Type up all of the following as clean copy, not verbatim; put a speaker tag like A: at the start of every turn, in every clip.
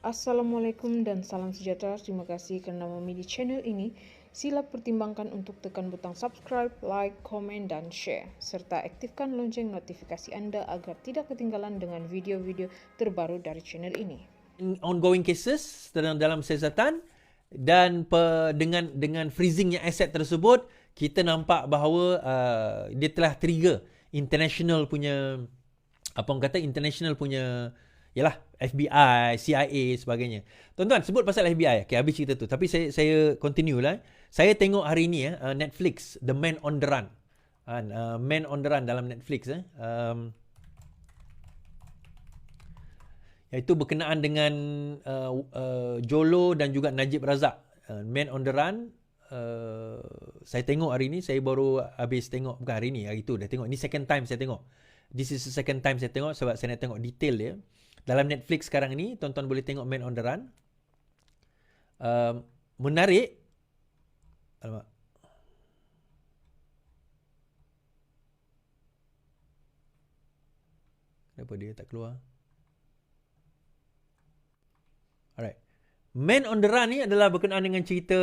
A: Assalamualaikum dan salam sejahtera. Terima kasih kerana memilih channel ini. Sila pertimbangkan untuk tekan butang subscribe, like, komen dan share. Serta aktifkan lonceng notifikasi anda agar tidak ketinggalan dengan video-video terbaru dari channel ini.
B: Ongoing cases dalam siasatan dan dengan freezingnya aset tersebut, kita nampak bahawa dia telah trigger international punya yalah FBI, CIA sebagainya. Tuan-tuan sebut pasal FBI. Okay, habis cerita tu. Tapi saya continue lah. Saya tengok hari ni Netflix, The Man on the Run. Man on the Run dalam Netflix iaitu berkenaan dengan Jolo dan juga Najib Razak. Man on the Run. Saya tengok hari ni, saya baru habis tengok, bukan hari ni, hari tu dah tengok. Ni second time saya tengok. This is the second time saya tengok sebab saya nak tengok detail dia. Dalam Netflix sekarang ni, tuan-tuan boleh tengok Man on the Run. Menarik. Alamak. Kenapa dia tak keluar? Alright. Man on the Run ni adalah berkenaan dengan cerita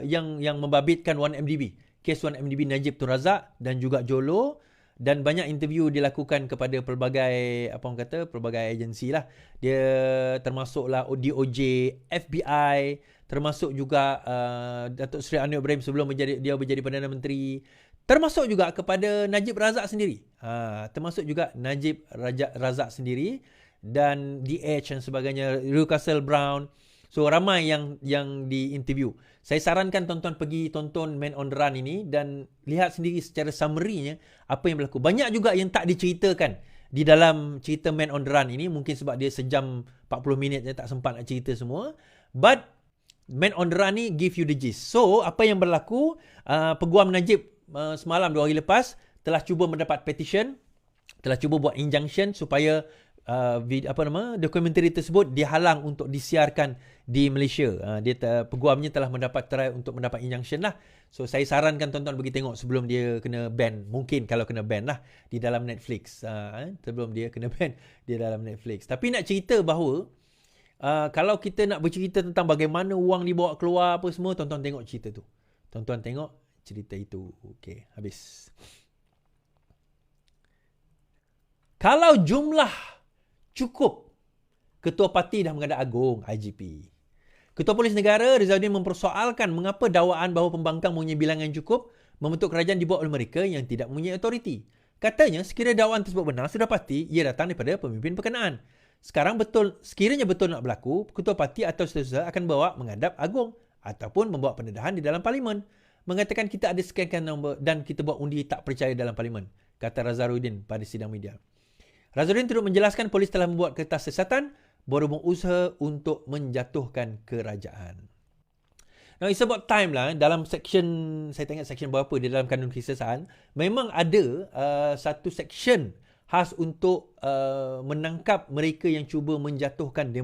B: yang membabitkan 1MDB. Kes 1MDB Najib Tun Razak dan juga Jolo. Dan banyak interview dilakukan kepada pelbagai pelbagai agensi lah. Dia termasuklah DOJ, FBI, termasuk juga Datuk Seri Anwar Ibrahim sebelum dia menjadi Perdana Menteri, termasuk juga kepada Najib Razak sendiri. Termasuk juga Najib Razak sendiri dan DH dan sebagainya, Russell Brown. So ramai yang di-interview. Saya sarankan tuan-tuan pergi tonton Man on the Run ini dan lihat sendiri secara summary-nya apa yang berlaku. Banyak juga yang tak diceritakan di dalam cerita Man on the Run ini. Mungkin sebab dia sejam 40 minit, dia tak sempat nak cerita semua. But Man on the Run ni give you the gist. So apa yang berlaku, Peguam Najib semalam 2 hari lepas telah cuba mendapat petition, telah cuba buat injunction supaya dokumentari tersebut dihalang untuk disiarkan di Malaysia. Peguamnya telah try untuk mendapat injunction lah. So saya sarankan tuan-tuan pergi tengok sebelum dia kena ban. Mungkin kalau kena ban lah di dalam Netflix. Sebelum dia kena ban di dalam Netflix. Tapi nak cerita bahawa kalau kita nak bercerita tentang bagaimana wang dibawa keluar apa semua, tuan-tuan tengok cerita tu. Tuan-tuan tengok cerita itu. Okey, habis. Kalau jumlah cukup, Ketua Parti dah menghadap Agong, IGP. Ketua Polis Negara Rizauddin mempersoalkan mengapa dakwaan bahawa pembangkang mempunyai bilangan cukup membentuk kerajaan dibuat oleh mereka yang tidak mempunyai otoriti. Katanya, sekiranya dakwaan tersebut benar, sudah pasti ia datang daripada pemimpin berkenaan. Sekiranya betul nak berlaku, Ketua Parti atau seterusnya akan bawa menghadap Agong ataupun membawa pendedahan di dalam Parlimen. Mengatakan kita ada sekian nombor dan kita buat undi tak percaya dalam Parlimen, kata Rizauddin pada sidang media. Rizauddin turut menjelaskan polis telah membuat kertas siasatan berhubung usaha untuk menjatuhkan kerajaan. Now, it's about time lah. Dalam section, saya tengok section berapa di dalam kanun kesiasaan, memang ada satu section khas untuk menangkap mereka yang cuba menjatuhkan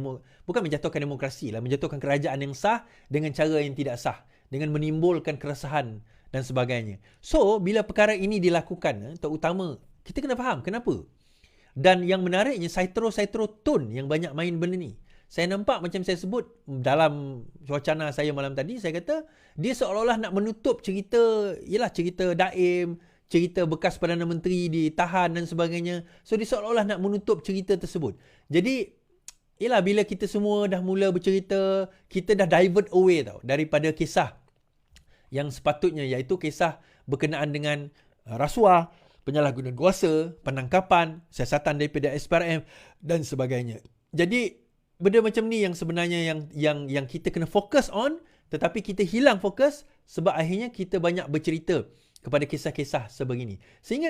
B: bukan menjatuhkan demokrasi lah, menjatuhkan kerajaan yang sah dengan cara yang tidak sah, dengan menimbulkan keresahan dan sebagainya. So, bila perkara ini dilakukan, terutama kita kena faham kenapa. Dan yang menariknya, Saitro Tun yang banyak main benda ni. Saya nampak macam saya sebut dalam wacana saya malam tadi, saya kata dia seolah-olah nak menutup cerita Daim, cerita bekas Perdana Menteri ditahan dan sebagainya. So dia seolah-olah nak menutup cerita tersebut. Jadi, bila kita semua dah mula bercerita, kita dah divert away daripada kisah yang sepatutnya, iaitu kisah berkenaan dengan rasuah, penyalahgunaan kuasa, penangkapan, siasatan daripada SPRM dan sebagainya. Jadi benda macam ni yang sebenarnya yang kita kena fokus on, tetapi kita hilang fokus sebab akhirnya kita banyak bercerita kepada kisah-kisah sebegini. Sehingga